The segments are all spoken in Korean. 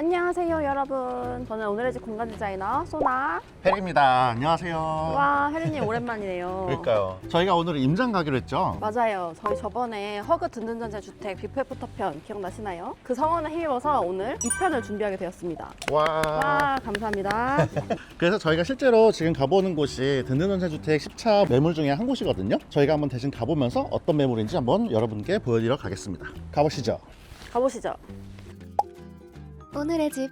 안녕하세요 여러분. 저는 오늘의 집 공간 디자이너 소나. 혜리입니다. 안녕하세요. 와, 혜리님 오랜만이네요. 그러니까요. 저희가 오늘 임장 가기로 했죠? 맞아요. 저희 저번에 허그 든든전세 주택 뷔페 포터편 기억나시나요? 그 성원에 힘입어서 오늘 2편을 준비하게 되었습니다. 와, 감사합니다. 그래서 저희가 실제로 지금 가보는 곳이 든든전세주택 10차 매물 중에 한 곳이거든요. 저희가 한번 대신 가보면서 어떤 매물인지 한번 여러분께 보여드리러 가겠습니다. 가보시죠. 가보시죠. 오늘의 집.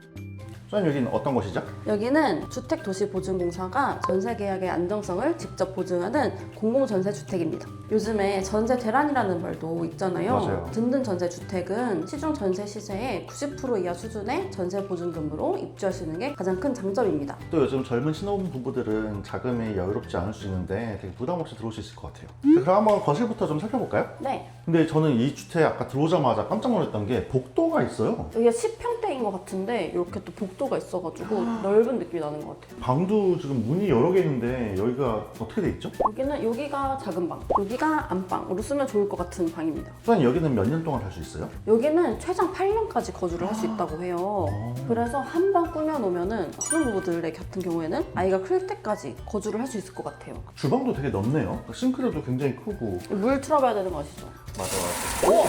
선생님, 여기는 어떤 곳이죠? 여기는 주택도시보증공사가 전세 계약의 안정성을 직접 보증하는 공공전세주택입니다. 요즘에 전세 대란이라는 말도 있잖아요. 맞아요. 든든전세주택은 시중 전세 시세의 90% 이하 수준의 전세 보증금으로 입주하시는 게 가장 큰 장점입니다. 또 요즘 젊은 신혼 부부들은 자금이 여유롭지 않을 수 있는데 되게 부담 없이 들어올 수 있을 것 같아요. 그럼 한번 거실부터 좀 살펴볼까요? 네, 근데 저는 이 주택 아까 들어오자마자 깜짝 놀랐던 게 복도가 있어요. 여기가 10평대인 것 같은데 이렇게 또 복도가 있어가지고 넓은 느낌이 나는 것 같아요. 방도 지금 문이 여러 개 있는데 여기가 어떻게 돼 있죠? 여기가 작은 방, 여기가 안방으로 쓰면 좋을 것 같은 방입니다. 선생님, 여기는 몇 년 동안 살 수 있어요? 여기는 최장 8년까지 거주를 할 수 있다고 해요. 그래서 한 번 꾸며놓으면은 신혼부부들의 같은 경우에는 아이가 클 때까지 거주를 할 수 있을 것 같아요. 주방도 되게 넓네요. 싱크대도 굉장히 크고. 물 틀어봐야 되는 거 아시죠? 맞아. 오!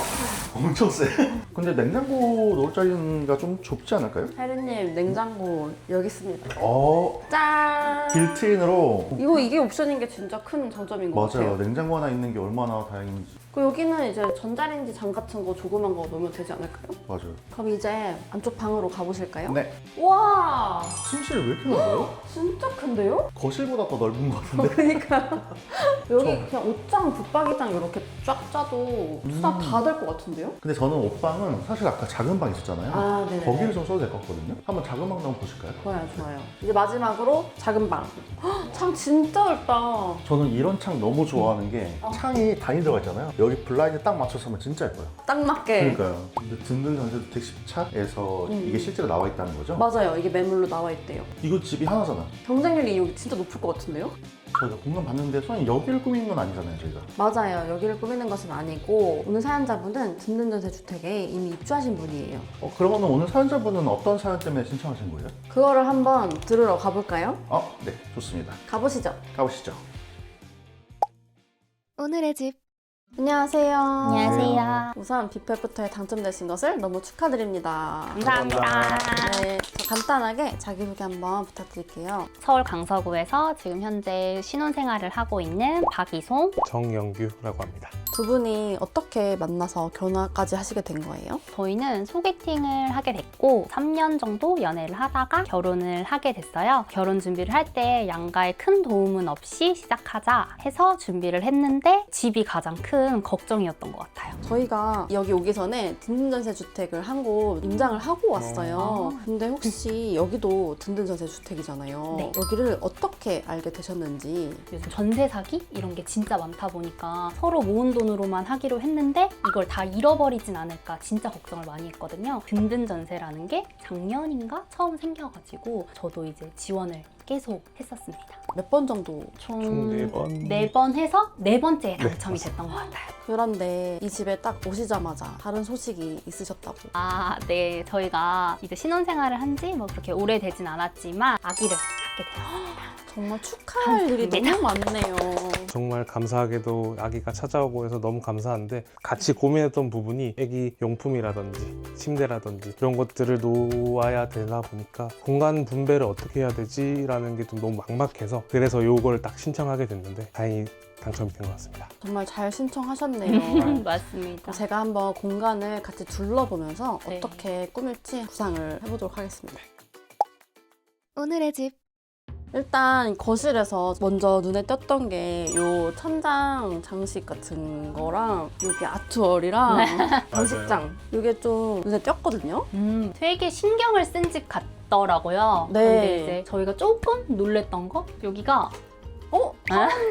엄청 세. 근데 냉장고 넣을 자리가 좀 좁지 않을까요? 혜리님 냉장고 여기 있습니다. 어, 짠! 빌트인으로. 이게 옵션인 게 진짜 큰 장점인 것 맞아요. 같아요. 냉장고 하나 있는 게 얼마나 다행인지. 그리고 여기는 이제 전자레인지 장 같은 거 조그만 거 넣으면 되지 않을까요? 맞아요. 그럼 이제 안쪽 방으로 가보실까요? 네. 와, 침실이 왜 이렇게 넓어요? 진짜 큰데요? 거실보다 더 넓은 것 같은데? 그러니까 여기 그냥 옷장, 붙박이장 이렇게 쫙 짜도 수납 다 될 것 같은데요? 근데 저는 옷방은 사실 아까 작은 방 있었잖아요. 아, 네네. 거기를 좀 써도 될 것 같거든요. 한번 작은 방도 한번 보실까요? 좋아요. 이제 마지막으로 작은 방. 헉, 창 진짜 넓다. 저는 이런 창 너무 좋아하는 게 창이 단이 들어가 있잖아요. 여기 블라인드 딱 맞춰서 하면 진짜 예뻐요. 딱 맞게. 그러니까요. 근데 든든전세주택 10차에서 이게 실제로 나와 있다는 거죠? 맞아요. 이게 매물로 나와 있대요. 이거 집이 하나잖아. 경쟁률이 여기 진짜 높을 것 같은데요? 저희가 공간 봤는데 선생님 여기를 꾸민 건 아니잖아요, 저희가. 맞아요. 여기를 꾸미는 것은 아니고 오늘 사연자분은 든든전세주택에 이미 입주하신 분이에요. 그러면 오늘 사연자분은 어떤 사연 때문에 신청하신 거예요? 그거를 한번 들으러 가볼까요? 네, 좋습니다. 가보시죠. 가보시죠. 오늘의 집. 안녕하세요. 안녕하세요. 우선 뷔페부터에 당첨되신 것을 너무 축하드립니다. 감사합니다. 네, 저 간단하게 자기소개 한번 부탁드릴게요. 서울 강서구에서 지금 현재 신혼생활을 하고 있는 박이송. 정영규라고 합니다. 두 분이 어떻게 만나서 결혼까지 하시게 된 거예요? 저희는 소개팅을 하게 됐고 3년 정도 연애를 하다가 결혼을 하게 됐어요. 결혼 준비를 할 때 양가의 큰 도움은 없이 시작하자 해서 준비를 했는데 집이 가장 큰 걱정이었던 것 같아요. 저희가 여기 오기 전에 든든전세 주택을 한 곳 임장을 하고 왔어요. 근데 혹시 여기도 든든전세 주택이잖아요. 네. 여기를 어떻게 알게 되셨는지. 요즘 전세 사기 이런 게 진짜 많다 보니까 서로 모은 돈으로만 하기로 했는데 이걸 다 잃어버리진 않을까 진짜 걱정을 많이 했거든요. 든든 전세라는 게 작년인가 처음 생겨가지고 저도 이제 지원을 계속 했었습니다. 몇 번 정도? 총 총 4번. 4번 해서 4번째 당첨이 됐던 것 같아요. 그런데 이 집에 딱 오시자마자 다른 소식이 있으셨다고. 네. 저희가 이제 신혼생활을 한 지 뭐 그렇게 오래되진 않았지만 아기를 갖게 되었습니다. 정말 축하할 일이 너무 많네요. 정말 감사하게도 아기가 찾아오고 해서 너무 감사한데 같이 고민했던 부분이 아기 용품이라든지 침대라든지 이런 것들을 놓아야 되나 보니까 공간 분배를 어떻게 해야 되지? 라는 게 좀 너무 막막해서 그래서 요걸 딱 신청하게 됐는데 다행히 당첨이 된 것 같습니다. 정말 잘 신청하셨네요. 맞습니다. 제가 한번 공간을 같이 둘러보면서 네. 어떻게 꾸밀지 구상을 해보도록 하겠습니다. 오늘의 집. 일단 거실에서 먼저 눈에 띄었던 게 이 천장 장식 같은 거랑 여기 아트월이랑 장식장 이게 좀 눈에 띄었거든요. 되게 신경을 쓴 집 같더라고요. 네. 근데 이제 저희가 조금 놀랬던 거 여기가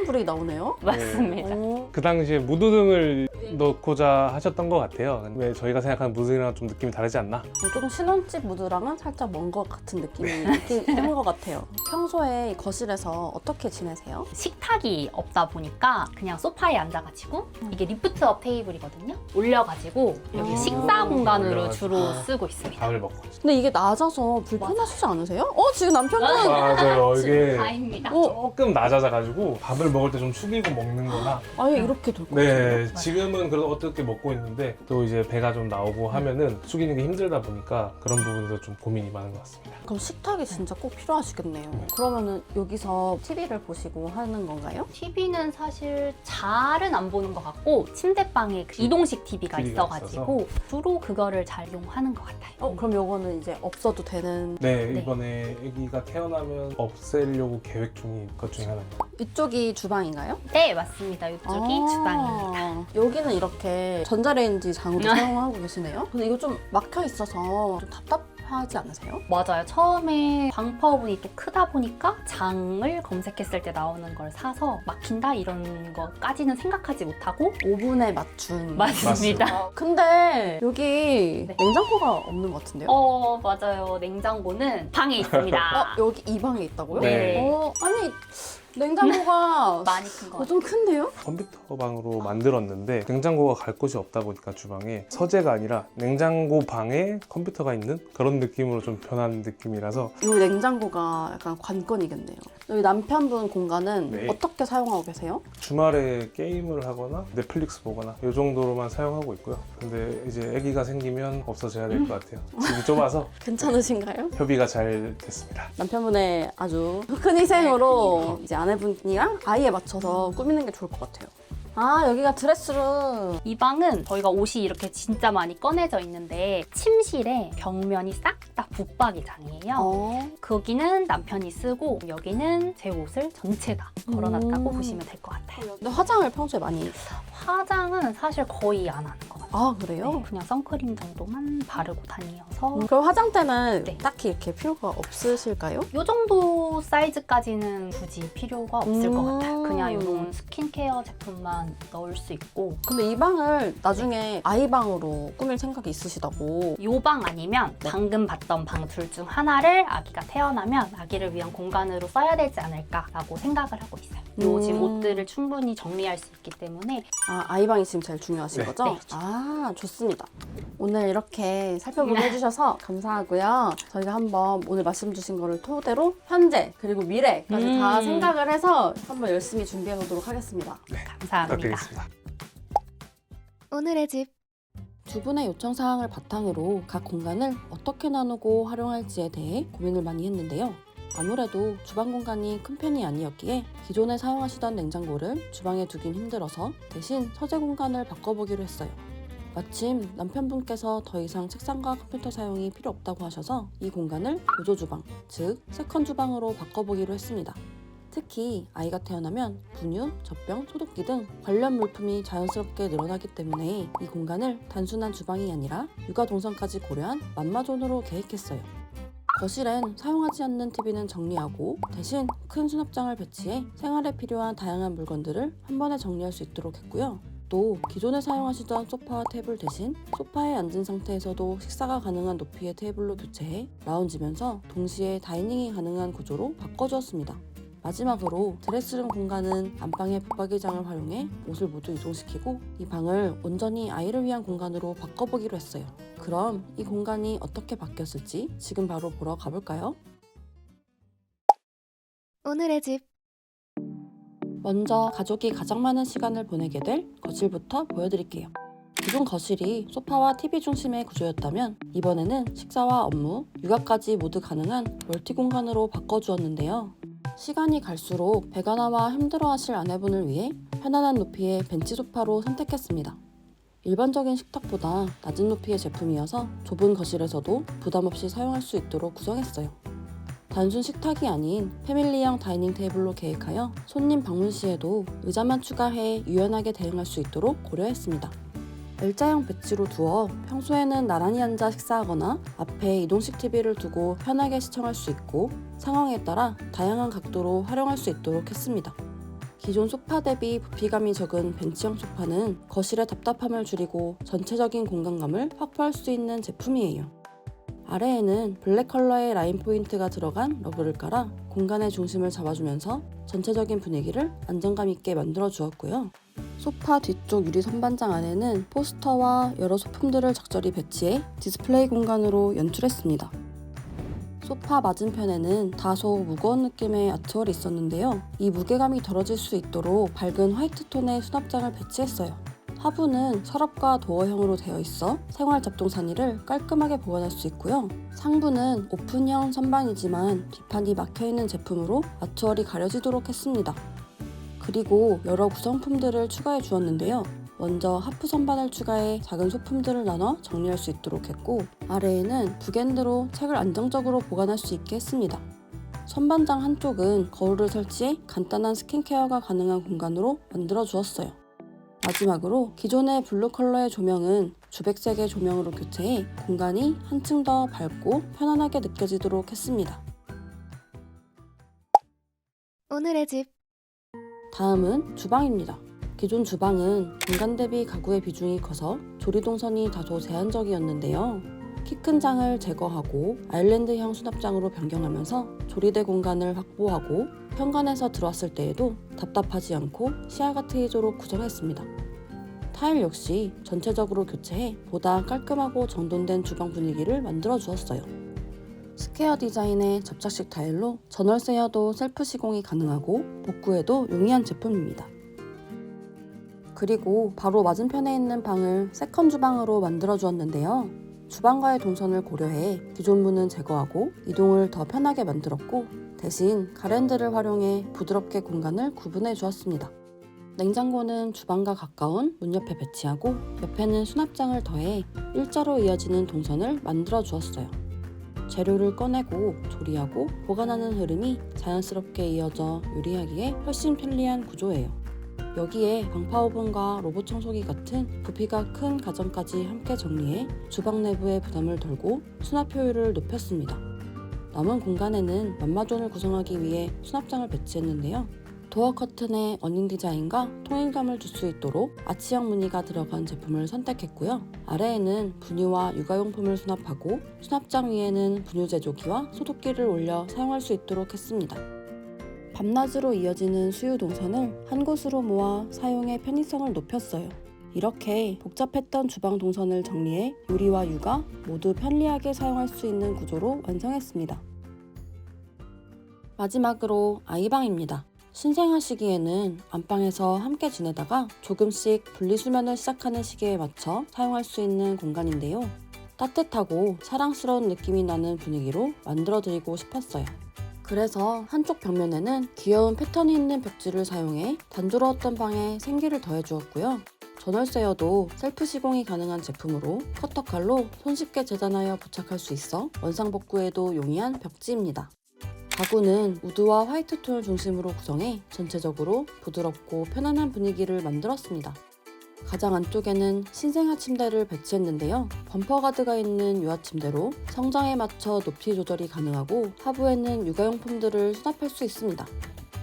불이 나오네요. 맞습니다. 오. 그 당시에 무드등을 넣고자 하셨던 것 같아요. 왜 저희가 생각하는 무드등이랑 좀 느낌이 다르지 않나? 조금 신혼집 무드랑은 살짝 먼 것 같은 느낌이 있긴 한 것 같아요. 평소에 거실에서 어떻게 지내세요? 식탁이 없다 보니까 그냥 소파에 앉아가지고 이게 리프트업 테이블이거든요. 올려가지고 여기 아. 식사 공간으로 올려가지고. 주로 쓰고 있습니다. 밥을 먹고. 근데 이게 낮아서 불편하시지 않으세요? 지금 남편분 맞아요. 이게 다입니다. 조금 낮아져가지고 밥을 먹을 때 좀 숙이고 먹는거나. 아예 이렇게 될 것 같아요. 네, 지금은 그래도 어떻게 먹고 있는데 또 이제 배가 좀 나오고 하면은 숙이는 게 힘들다 보니까 그런 부분에서 좀 고민이 많은 것 같습니다. 그럼 식탁이 진짜 꼭 필요하시겠네요. 그러면은 여기서 TV를 보시고 하는 건가요? TV는 사실 잘은 안 보는 것 같고 침대방에 그 이동식 TV가 TV가 있어가지고 주로 그거를 잘 이용하는 것 같아요. 그럼 요거는 이제 없어도 되는 네, 네. 이번에 아기가 태어나면 없애려고 계획 중인 것 중에 하나입니다. 이쪽이 주방인가요? 네, 맞습니다. 이쪽이 주방입니다. 여기는 이렇게 전자레인지 장으로 사용하고 계시네요. 근데 이거 좀 막혀 있어서 좀 답답하지 않으세요? 맞아요. 처음에 방파오븐이 또 크다 보니까 장을 검색했을 때 나오는 걸 사서 막힌다 이런 거까지는 생각하지 못하고 오븐에 맞춘. 맞습니다. 근데 여기 네. 냉장고가 없는 것 같은데요? 맞아요. 냉장고는 방에 있습니다. 여기 이 방에 있다고요? 네. 아니 냉장고가 많이 큰 거. 좀 큰데요? 컴퓨터 방으로 만들었는데 냉장고가 갈 곳이 없다 보니까 주방에 서재가 아니라 냉장고 방에 컴퓨터가 있는 그런 느낌으로 좀 변한 느낌이라서 이 냉장고가 약간 관건이겠네요. 여기 남편분 공간은 네. 어떻게 사용하고 계세요? 주말에 게임을 하거나 넷플릭스 보거나 이 정도로만 사용하고 있고요. 근데 이제 아기가 생기면 없어져야 될 것 같아요. 집이 좁아서 괜찮으신가요? 협의가 잘 됐습니다. 남편분의 아주 큰 희생으로 이제 아내분이랑 아이에 맞춰서 꾸미는 게 좋을 것 같아요. 여기가 드레스룸. 이 방은 저희가 옷이 이렇게 진짜 많이 꺼내져 있는데 침실에 벽면이 싹 다 붙박이장이에요. 거기는 남편이 쓰고 여기는 제 옷을 전체 다 걸어놨다고 보시면 될 것 같아요. 근데 화장을 평소에 많이. 화장은 사실 거의 안 하는 것 같아요. 그래요? 네, 그냥 선크림 정도만 바르고 다니어서 그럼 화장대는 네. 딱히 이렇게 필요가 없으실까요? 이 정도 사이즈까지는 굳이 필요가 없을 것 같아요. 그냥 이런 스킨케어 제품만 넣을 수 있고 근데 이 방을 나중에 아이 방으로 꾸밀 생각이 있으시다고. 이 방 아니면 네. 방금 봤던 방 둘 중 하나를 아기가 태어나면 아기를 위한 공간으로 써야 되지 않을까라고 생각을 하고 있어요. 요 지금 옷들을 충분히 정리할 수 있기 때문에 아이 방이 지금 제일 중요하신 네. 거죠? 네. 좋습니다. 오늘 이렇게 살펴보게 해주셔서 감사하고요. 저희가 한번 오늘 말씀 주신 거를 토대로 현재 그리고 미래까지 다 생각을 해서 한번 열심히 준비해 보도록 하겠습니다. 감사합니다. 부탁드리겠습니다. 오늘의 집. 두 분의 요청 사항을 바탕으로 각 공간을 어떻게 나누고 활용할지에 대해 고민을 많이 했는데요. 아무래도 주방 공간이 큰 편이 아니었기에 기존에 사용하시던 냉장고를 주방에 두긴 힘들어서 대신 서재 공간을 바꿔보기로 했어요. 마침 남편분께서 더 이상 책상과 컴퓨터 사용이 필요 없다고 하셔서 이 공간을 보조 주방, 즉 세컨 주방으로 바꿔보기로 했습니다. 특히 아이가 태어나면 분유, 젖병, 소독기 등 관련 물품이 자연스럽게 늘어나기 때문에 이 공간을 단순한 주방이 아니라 육아 동선까지 고려한 맘마존으로 계획했어요. 거실엔 사용하지 않는 TV는 정리하고 대신 큰 수납장을 배치해 생활에 필요한 다양한 물건들을 한 번에 정리할 수 있도록 했고요. 또 기존에 사용하시던 소파와 테이블 대신 소파에 앉은 상태에서도 식사가 가능한 높이의 테이블로 교체해 라운지면서 동시에 다이닝이 가능한 구조로 바꿔주었습니다. 마지막으로 드레스룸 공간은 안방의 붙박이장을 활용해 옷을 모두 이동시키고 이 방을 온전히 아이를 위한 공간으로 바꿔보기로 했어요. 그럼 이 공간이 어떻게 바뀌었을지 지금 바로 보러 가볼까요? 오늘의 집. 먼저 가족이 가장 많은 시간을 보내게 될 거실부터 보여드릴게요. 기존 거실이 소파와 TV 중심의 구조였다면 이번에는 식사와 업무, 육아까지 모두 가능한 멀티 공간으로 바꿔주었는데요. 시간이 갈수록 배가 나와 힘들어하실 아내분을 위해 편안한 높이의 벤치 소파로 선택했습니다. 일반적인 식탁보다 낮은 높이의 제품이어서 좁은 거실에서도 부담 없이 사용할 수 있도록 구성했어요. 단순 식탁이 아닌 패밀리형 다이닝 테이블로 계획하여 손님 방문 시에도 의자만 추가해 유연하게 대응할 수 있도록 고려했습니다. L자형 배치로 두어 평소에는 나란히 앉아 식사하거나 앞에 이동식 TV를 두고 편하게 시청할 수 있고 상황에 따라 다양한 각도로 활용할 수 있도록 했습니다. 기존 소파 대비 부피감이 적은 벤치형 소파는 거실의 답답함을 줄이고 전체적인 공간감을 확보할 수 있는 제품이에요. 아래에는 블랙 컬러의 라인 포인트가 들어간 러브를 깔아 공간의 중심을 잡아주면서 전체적인 분위기를 안정감 있게 만들어 주었고요. 소파 뒤쪽 유리 선반장 안에는 포스터와 여러 소품들을 적절히 배치해 디스플레이 공간으로 연출했습니다. 소파 맞은편에는 다소 무거운 느낌의 아트월이 있었는데요. 이 무게감이 덜어질 수 있도록 밝은 화이트 톤의 수납장을 배치했어요. 하부는 서랍과 도어형으로 되어 있어 생활 잡동 사니를 깔끔하게 보관할 수 있고요. 상부는 오픈형 선반이지만 뒷판이 막혀있는 제품으로 아트월이 가려지도록 했습니다. 그리고 여러 구성품들을 추가해 주었는데요. 먼저 하프 선반을 추가해 작은 소품들을 나눠 정리할 수 있도록 했고, 아래에는 북엔드로 책을 안정적으로 보관할 수 있게 했습니다. 선반장 한쪽은 거울을 설치해 간단한 스킨케어가 가능한 공간으로 만들어 주었어요. 마지막으로 기존의 블루 컬러의 조명은 주백색의 조명으로 교체해 공간이 한층 더 밝고 편안하게 느껴지도록 했습니다. 오늘의 집. 다음은 주방입니다. 기존 주방은 공간 대비 가구의 비중이 커서 조리 동선이 다소 제한적이었는데요. 키 큰 장을 제거하고 아일랜드형 수납장으로 변경하면서 조리대 공간을 확보하고 현관에서 들어왔을 때에도 답답하지 않고 시야가 트이도록 구성했습니다. 타일 역시 전체적으로 교체해 보다 깔끔하고 정돈된 주방 분위기를 만들어 주었어요. 스퀘어 디자인의 접착식 타일로 전월세여도 셀프 시공이 가능하고 복구에도 용이한 제품입니다. 그리고 바로 맞은편에 있는 방을 세컨 주방으로 만들어 주었는데요. 주방과의 동선을 고려해 기존 문은 제거하고 이동을 더 편하게 만들었고, 대신 가랜드를 활용해 부드럽게 공간을 구분해 주었습니다. 냉장고는 주방과 가까운 문 옆에 배치하고 옆에는 수납장을 더해 일자로 이어지는 동선을 만들어 주었어요. 재료를 꺼내고 조리하고 보관하는 흐름이 자연스럽게 이어져 요리하기에 훨씬 편리한 구조예요. 여기에 방파 오븐과 로봇 청소기 같은 부피가 큰 가전까지 함께 정리해 주방 내부의 부담을 덜고 수납 효율을 높였습니다. 남은 공간에는 만마존을 구성하기 위해 수납장을 배치했는데요. 도어 커튼에 어닝 디자인과 통일감을 줄 수 있도록 아치형 무늬가 들어간 제품을 선택했고요. 아래에는 분유와 육아용품을 수납하고 수납장 위에는 분유 제조기와 소독기를 올려 사용할 수 있도록 했습니다. 밤낮으로 이어지는 수유 동선을 한 곳으로 모아 사용의 편의성을 높였어요. 이렇게 복잡했던 주방 동선을 정리해 요리와 육아 모두 편리하게 사용할 수 있는 구조로 완성했습니다. 마지막으로 아이방입니다. 신생아 시기에는 안방에서 함께 지내다가 조금씩 분리수면을 시작하는 시기에 맞춰 사용할 수 있는 공간인데요. 따뜻하고 사랑스러운 느낌이 나는 분위기로 만들어드리고 싶었어요. 그래서 한쪽 벽면에는 귀여운 패턴이 있는 벽지를 사용해 단조로웠던 방에 생기를 더해주었고요. 전월세여도 셀프 시공이 가능한 제품으로 커터칼로 손쉽게 재단하여 부착할 수 있어 원상복구에도 용이한 벽지입니다. 가구는 우드와 화이트 톤을 중심으로 구성해 전체적으로 부드럽고 편안한 분위기를 만들었습니다. 가장 안쪽에는 신생아 침대를 배치했는데요. 범퍼 가드가 있는 유아 침대로 성장에 맞춰 높이 조절이 가능하고 하부에는 육아용품들을 수납할 수 있습니다.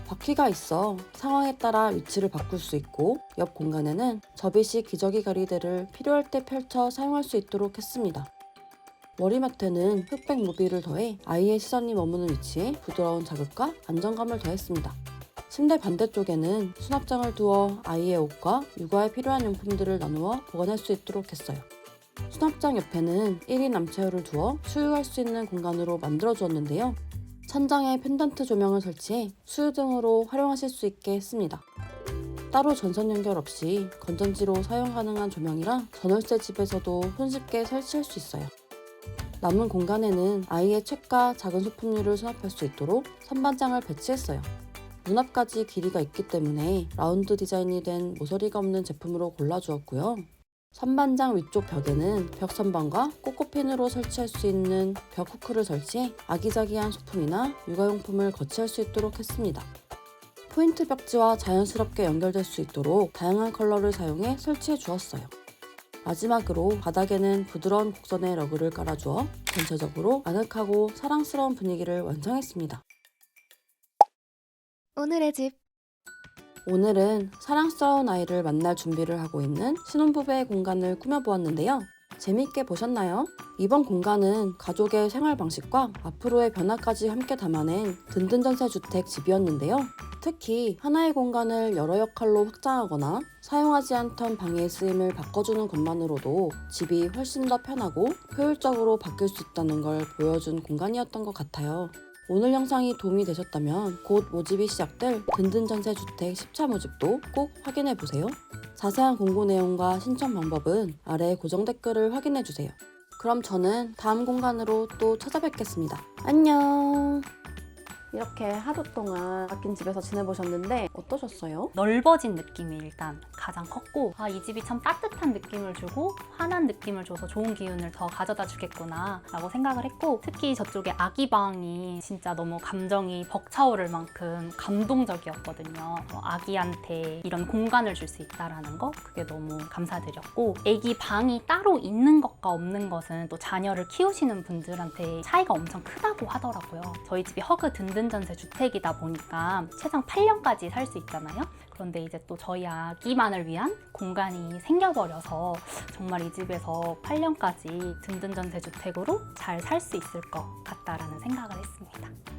바퀴가 있어 상황에 따라 위치를 바꿀 수 있고, 옆 공간에는 접이식 기저귀 가리대를 필요할 때 펼쳐 사용할 수 있도록 했습니다. 머리맡에는 흑백 모빌을 더해 아이의 시선이 머무는 위치에 부드러운 자극과 안정감을 더했습니다. 침대 반대쪽에는 수납장을 두어 아이의 옷과 육아에 필요한 용품들을 나누어 보관할 수 있도록 했어요. 수납장 옆에는 1인 암체어를 두어 수유할 수 있는 공간으로 만들어 주었는데요. 천장에 펜던트 조명을 설치해 수유 등으로 활용하실 수 있게 했습니다. 따로 전선 연결 없이 건전지로 사용 가능한 조명이라 전월세 집에서도 손쉽게 설치할 수 있어요. 남은 공간에는 아이의 책과 작은 소품류를 수납할 수 있도록 선반장을 배치했어요. 문 앞까지 길이가 있기 때문에 라운드 디자인이 된 모서리가 없는 제품으로 골라주었고요. 선반장 위쪽 벽에는 벽 선반과 꼬꼬핀으로 설치할 수 있는 벽 후크를 설치해 아기자기한 소품이나 육아용품을 거치할 수 있도록 했습니다. 포인트 벽지와 자연스럽게 연결될 수 있도록 다양한 컬러를 사용해 설치해 주었어요. 마지막으로 바닥에는 부드러운 곡선의 러그를 깔아주어 전체적으로 아늑하고 사랑스러운 분위기를 완성했습니다. 오늘의 집. 오늘은 사랑스러운 아이를 만날 준비를 하고 있는 신혼부부의 공간을 꾸며보았는데요. 재밌게 보셨나요? 이번 공간은 가족의 생활 방식과 앞으로의 변화까지 함께 담아낸 든든 전세주택 집이었는데요. 특히 하나의 공간을 여러 역할로 확장하거나 사용하지 않던 방의 쓰임을 바꿔주는 것만으로도 집이 훨씬 더 편하고 효율적으로 바뀔 수 있다는 걸 보여준 공간이었던 것 같아요. 오늘 영상이 도움이 되셨다면 곧 모집이 시작될 든든 전세주택 10차 모집도 꼭 확인해보세요. 자세한 공고 내용과 신청 방법은 아래 고정 댓글을 확인해주세요. 그럼 저는 다음 공간으로 또 찾아뵙겠습니다. 안녕! 이렇게 하루 동안 바뀐 집에서 지내보셨는데 어떠셨어요? 넓어진 느낌이 일단 가장 컸고 이 집이 참 따뜻한 느낌을 주고 환한 느낌을 줘서 좋은 기운을 더 가져다 주겠구나 라고 생각을 했고, 특히 저쪽에 아기 방이 진짜 너무 감정이 벅차오를 만큼 감동적이었거든요. 아기한테 이런 공간을 줄 수 있다는 거, 그게 너무 감사드렸고, 아기 방이 따로 있는 것과 없는 것은 또 자녀를 키우시는 분들한테 차이가 엄청 크다고 하더라고요. 저희 집이 허그 든든 전세 주택이다 보니까 최장 8년까지 살 수 있잖아요. 그런데 이제 또 저희 아기만을 위한 공간이 생겨버려서 정말 이 집에서 8년까지 든든 전세 주택으로 잘 살 수 있을 것 같다라는 생각을 했습니다.